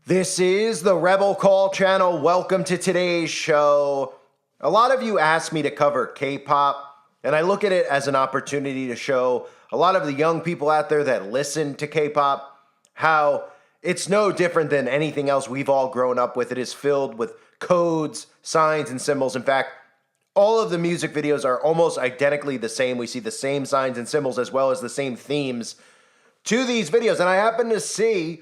This is the Rebel Call channel. Welcome to today's show. A lot of you asked me to cover K-pop, and I look at it as an opportunity to show a lot of the young people out there that listen to K-pop how it's no different than anything else we've all grown up with. It is filled with codes, signs, and symbols. In fact, all of the music videos are almost identically the same. We see the same signs and symbols as well as the same themes to these videos. And I happen to see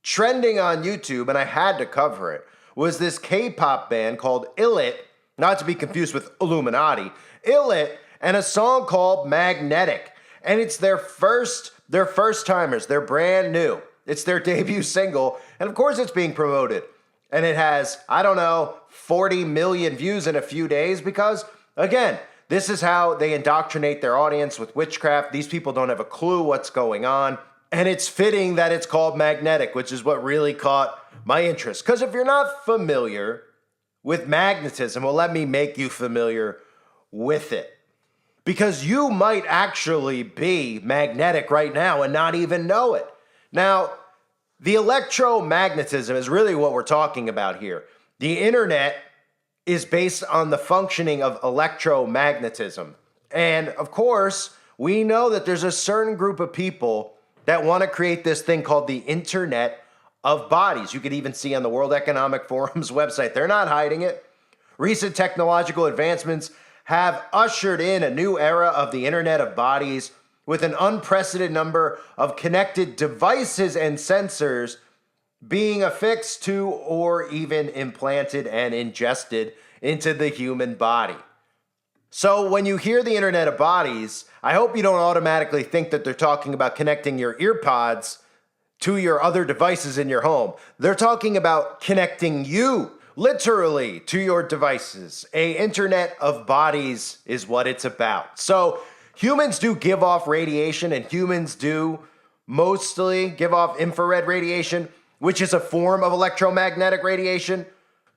trending on YouTube, and I had to cover it, was this K-pop band called ILIT, not to be confused with Illuminati, ILIT, and a song called Magnetic. And it's their first timers. They're brand new. It's their debut single, and of course it's being promoted. And it has, 40 million views in a few days because, again, this is how they indoctrinate their audience with witchcraft. These people don't have a clue what's going on. And it's fitting that it's called Magnetic, which is what really caught my interest. Because if you're not familiar with magnetism, well, let me make you familiar with it. Because you might actually be magnetic right now and not even know it. Now, the electromagnetism is really what we're talking about here. The internet is based on the functioning of electromagnetism. And of course, we know that there's a certain group of people that want to create this thing called the Internet of Bodies. You could even see on the World Economic Forum's website. They're not hiding it. Recent technological advancements have ushered in a new era of the Internet of Bodies with an unprecedented number of connected devices and sensors being affixed to or even implanted and ingested into the human body. So when you hear the Internet of Bodies, I hope you don't automatically think that they're talking about connecting your earpods to your other devices in your home. They're talking about connecting you, literally, to your devices. An Internet of Bodies is what it's about. So humans do give off radiation, and humans do mostly give off infrared radiation, which is a form of electromagnetic radiation.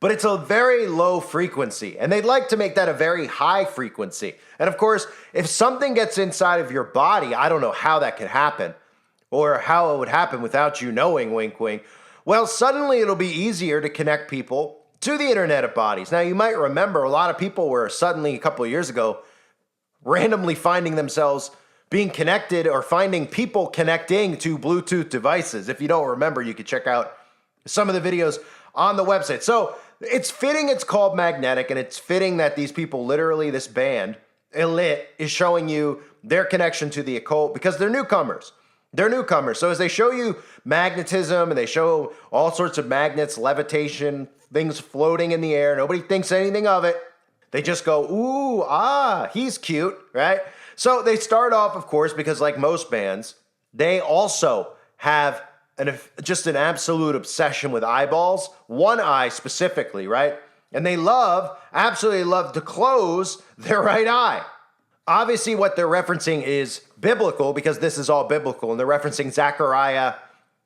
But it's a very low frequency, and they'd like to make that a very high frequency. And of course, if something gets inside of your body, I don't know how that could happen, or how it would happen without you knowing, wink, wink. Well, suddenly it'll be easier to connect people to the Internet of Bodies. Now, you might remember a lot of people were suddenly, a couple of years ago, randomly finding themselves being connected or finding people connecting to Bluetooth devices. If you don't remember, you could check out some of the videos on the website. So it's fitting it's called Magnetic, and it's fitting that these people, literally this band, ILIT, is showing you their connection to the occult because they're newcomers. They're newcomers. So as they show you magnetism and they show all sorts of magnets, levitation, things floating in the air, nobody thinks anything of it. They just go, ooh, he's cute, right? So they start off, of course, because like most bands, they also have just an absolute obsession with eyeballs, one eye specifically, right? And they absolutely love to close their right eye. Obviously, what they're referencing is biblical because this is all biblical. And they're referencing Zechariah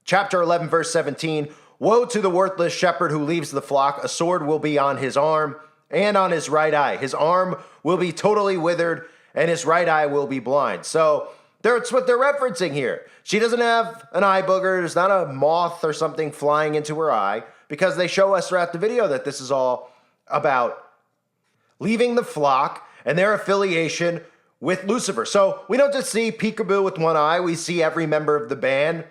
chapter 11, verse 17. Woe to the worthless shepherd who leaves the flock. A sword will be on his arm and on his right eye. His arm will be totally withered and his right eye will be blind. So that's what they're referencing here. She doesn't have an eye booger. There's not a moth or something flying into her eye because they show us throughout the video that this is all about leaving the flock and their affiliation with Lucifer. So we don't just see Peekaboo with one eye. We see every member of the band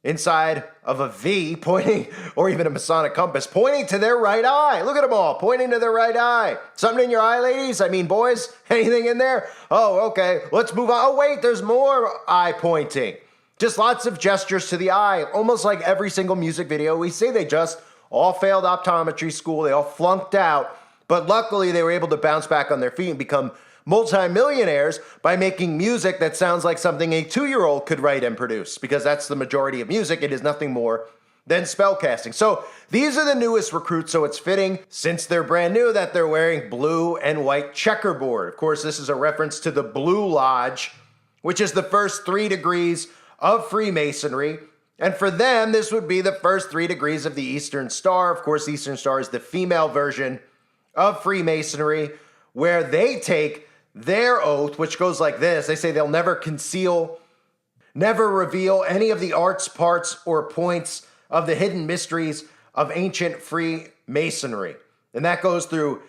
inside of a V pointing, or even a Masonic compass, pointing to their right eye. Look at them all pointing to their right eye. Something in your eye, ladies? I mean, boys? Anything in there? Oh, okay. Let's move on. Oh, wait, there's more eye pointing. Just lots of gestures to the eye, almost like every single music video we see. They just all failed optometry school. They all flunked out. But luckily, they were able to bounce back on their feet and become multimillionaires by making music that sounds like something a 2-year-old could write and produce, because that's the majority of music. It is nothing more than spellcasting. So these are the newest recruits, so it's fitting, since they're brand new, that they're wearing blue and white checkerboard. Of course, this is a reference to the Blue Lodge, which is the first 3 degrees of Freemasonry. And for them, this would be the first 3 degrees of the Eastern Star. Of course, the Eastern Star is the female version of Freemasonry, where they take their oath, which goes like this. They say they'll never conceal, never reveal any of the arts, parts, or points of the hidden mysteries of ancient Freemasonry. And that goes through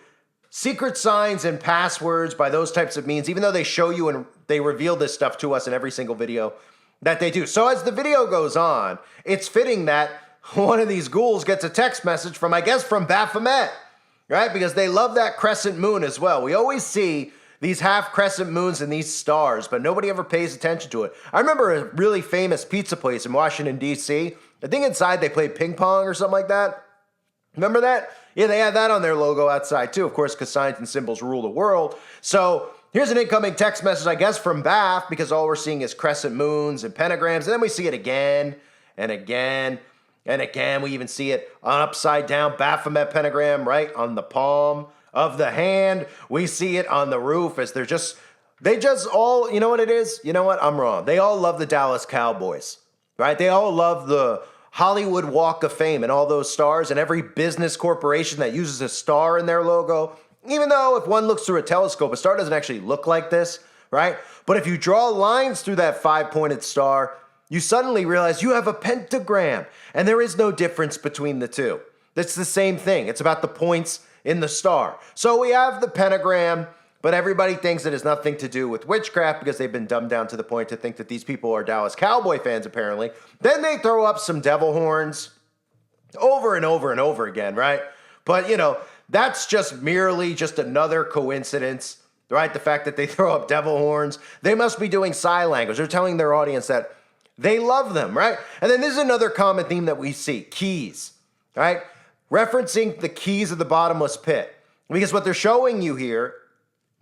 secret signs and passwords by those types of means, even though they show you and they reveal this stuff to us in every single video that they do. So as the video goes on, it's fitting that one of these ghouls gets a text message from, I guess, from Baphomet, right? Because they love that crescent moon as well. We always see these half crescent moons and these stars, but nobody ever pays attention to it. I remember a really famous pizza place in Washington, D.C. I think inside they played ping pong or something like that. Remember that? Yeah, they had that on their logo outside too, of course, because signs and symbols rule the world. So here's an incoming text message, I guess, from Bath, because all we're seeing is crescent moons and pentagrams, and then we see it again and again and again. We even see it on upside down Baphomet pentagram right on the palm of the hand. We see it on the roof as they just all, you know what it is? You know what? I'm wrong. They all love the Dallas Cowboys, right? They all love the Hollywood Walk of Fame and all those stars, and every business corporation that uses a star in their logo. Even though if one looks through a telescope, a star doesn't actually look like this, right? But if you draw lines through that five-pointed star, you suddenly realize you have a pentagram, and there is no difference between the two. It's the same thing. It's about the points in the star. So we have the pentagram, but everybody thinks it has nothing to do with witchcraft because they've been dumbed down to the point to think that these people are Dallas Cowboy fans, apparently. Then they throw up some devil horns over and over and over again, right? But, that's just merely just another coincidence, right? The fact that they throw up devil horns. They must be doing sign language. They're telling their audience that they love them, right? And then this is another common theme that we see, keys, right? Referencing the keys of the bottomless pit. Because what they're showing you here,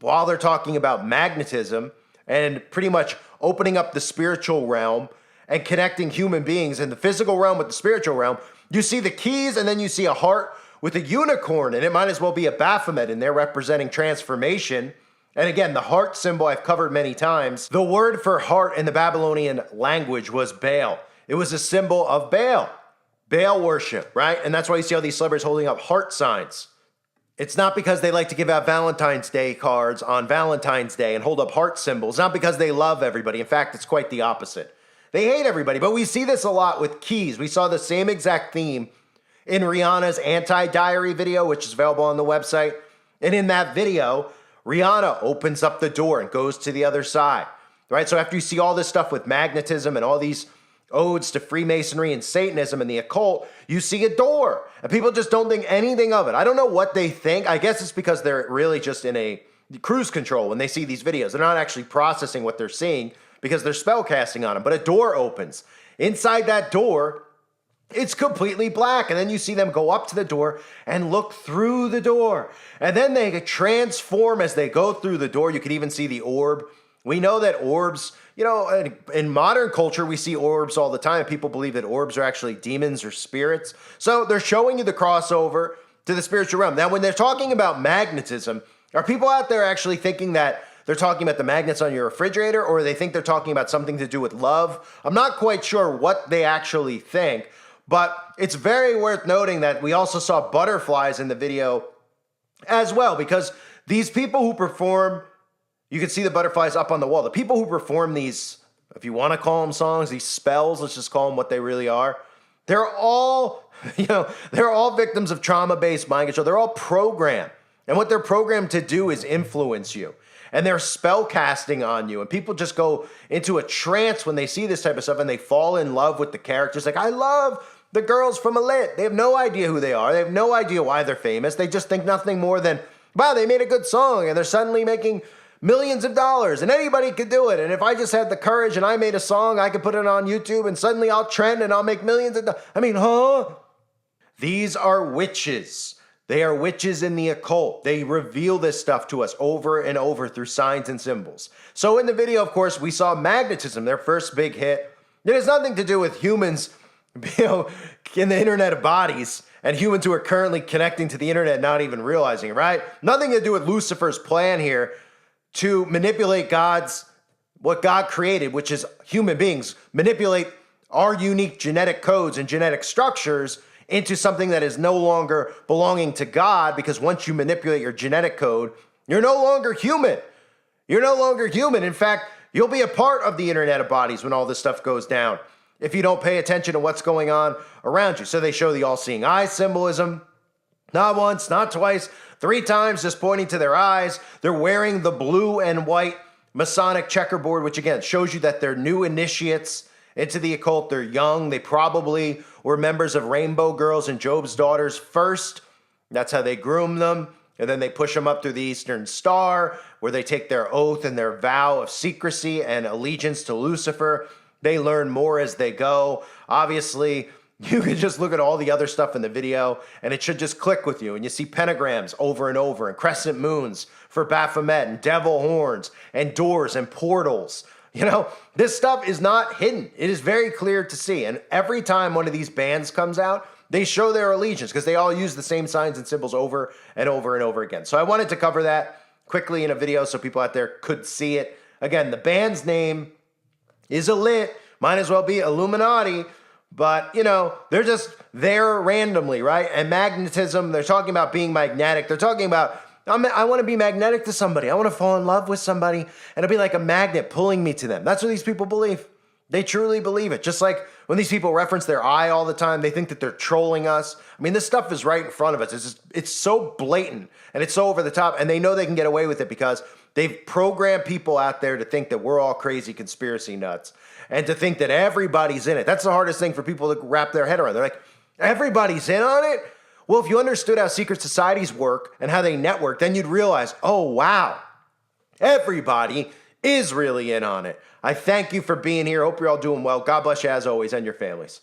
while they're talking about magnetism and pretty much opening up the spiritual realm and connecting human beings in the physical realm with the spiritual realm, you see the keys and then you see a heart with a unicorn, and it might as well be a Baphomet in there representing transformation. And again, the heart symbol I've covered many times. The word for heart in the Babylonian language was Baal. It was a symbol of Baal worship, right? And that's why you see all these celebrities holding up heart signs. It's not because they like to give out Valentine's Day cards on Valentine's Day and hold up heart symbols. Not because they love everybody. In fact, it's quite the opposite. They hate everybody, but we see this a lot with keys. We saw the same exact theme in Rihanna's Anti-Diary video, which is available on the website. And in that video, Rihanna opens up the door and goes to the other side, right? So after you see all this stuff with magnetism and all these odes to Freemasonry and Satanism and the occult, you see a door, and people just don't think anything of it. I don't know what they think. I guess it's because they're really just in a cruise control when they see these videos. They're not actually processing what they're seeing because they're spell casting on them. But a door opens. Inside that door, it's completely black. And then you see them go up to the door and look through the door. And then they transform as they go through the door. You can even see the orb. We know that orbs, in modern culture, we see orbs all the time. People believe that orbs are actually demons or spirits. So they're showing you the crossover to the spiritual realm. Now, when they're talking about magnetism, are people out there actually thinking that they're talking about the magnets on your refrigerator, or they think they're talking about something to do with love? I'm not quite sure what they actually think, but it's very worth noting that we also saw butterflies in the video as well, because these people who perform, you can see the butterflies up on the wall. The people who perform these, if you want to call them songs, these spells, let's just call them what they really are. They're all, they're all victims of trauma-based mind control. They're all programmed. And what they're programmed to do is influence you. And they're spell casting on you. And people just go into a trance when they see this type of stuff, and they fall in love with the characters. Like, I love the girls from Elite. They have no idea who they are. They have no idea why they're famous. They just think nothing more than, wow, they made a good song, and they're suddenly making millions of dollars, and anybody could do it. And if I just had the courage and I made a song, I could put it on YouTube, and suddenly I'll trend and I'll make millions of dollars. I mean, huh? These are witches. They are witches in the occult. They reveal this stuff to us over and over through signs and symbols. So in the video, of course, we saw magnetism, their first big hit. It has nothing to do with humans, in the internet of bodies, and humans who are currently connecting to the internet not even realizing it, right? Nothing to do with Lucifer's plan here to manipulate what God created, which is human beings, manipulate our unique genetic codes and genetic structures into something that is no longer belonging to God, because once you manipulate your genetic code, you're no longer human. You're no longer human. In fact, you'll be a part of the internet of bodies when all this stuff goes down. if you don't pay attention to what's going on around you. So they show the all-seeing eye symbolism. Not once, not twice, 3 times, just pointing to their eyes. They're wearing the blue and white Masonic checkerboard, which again shows you that they're new initiates into the occult. They're young. They probably were members of Rainbow Girls and Job's Daughters first. That's how they groom them. And then they push them up through the Eastern Star, where they take their oath and their vow of secrecy and allegiance to Lucifer. They learn more as they go. Obviously, you can just look at all the other stuff in the video, and it should just click with you. And you see pentagrams over and over, and crescent moons for Baphomet, and devil horns, and doors, and portals. You know, this stuff is not hidden. It is very clear to see. And every time one of these bands comes out, they show their allegiance because they all use the same signs and symbols over and over and over again. So I wanted to cover that quickly in a video so people out there could see it. Again, the band's name is Elite. Might as well be Illuminati. But, you know, they're just there randomly, right? And magnetism, they're talking about being magnetic. They're talking about, I want to be magnetic to somebody. I want to fall in love with somebody. And it'll be like a magnet pulling me to them. That's what these people believe. They truly believe it. Just like when these people reference their eye all the time, they think that they're trolling us. I mean, this stuff is right in front of us. It's so blatant and it's so over the top. And they know they can get away with it because they've programmed people out there to think that we're all crazy conspiracy nuts and to think that everybody's in it. That's the hardest thing for people to wrap their head around. They're like, everybody's in on it? Well, if you understood how secret societies work and how they network, then you'd realize, oh, wow, everybody is really in on it. I thank you for being here. Hope you're all doing well. God bless you as always and your families.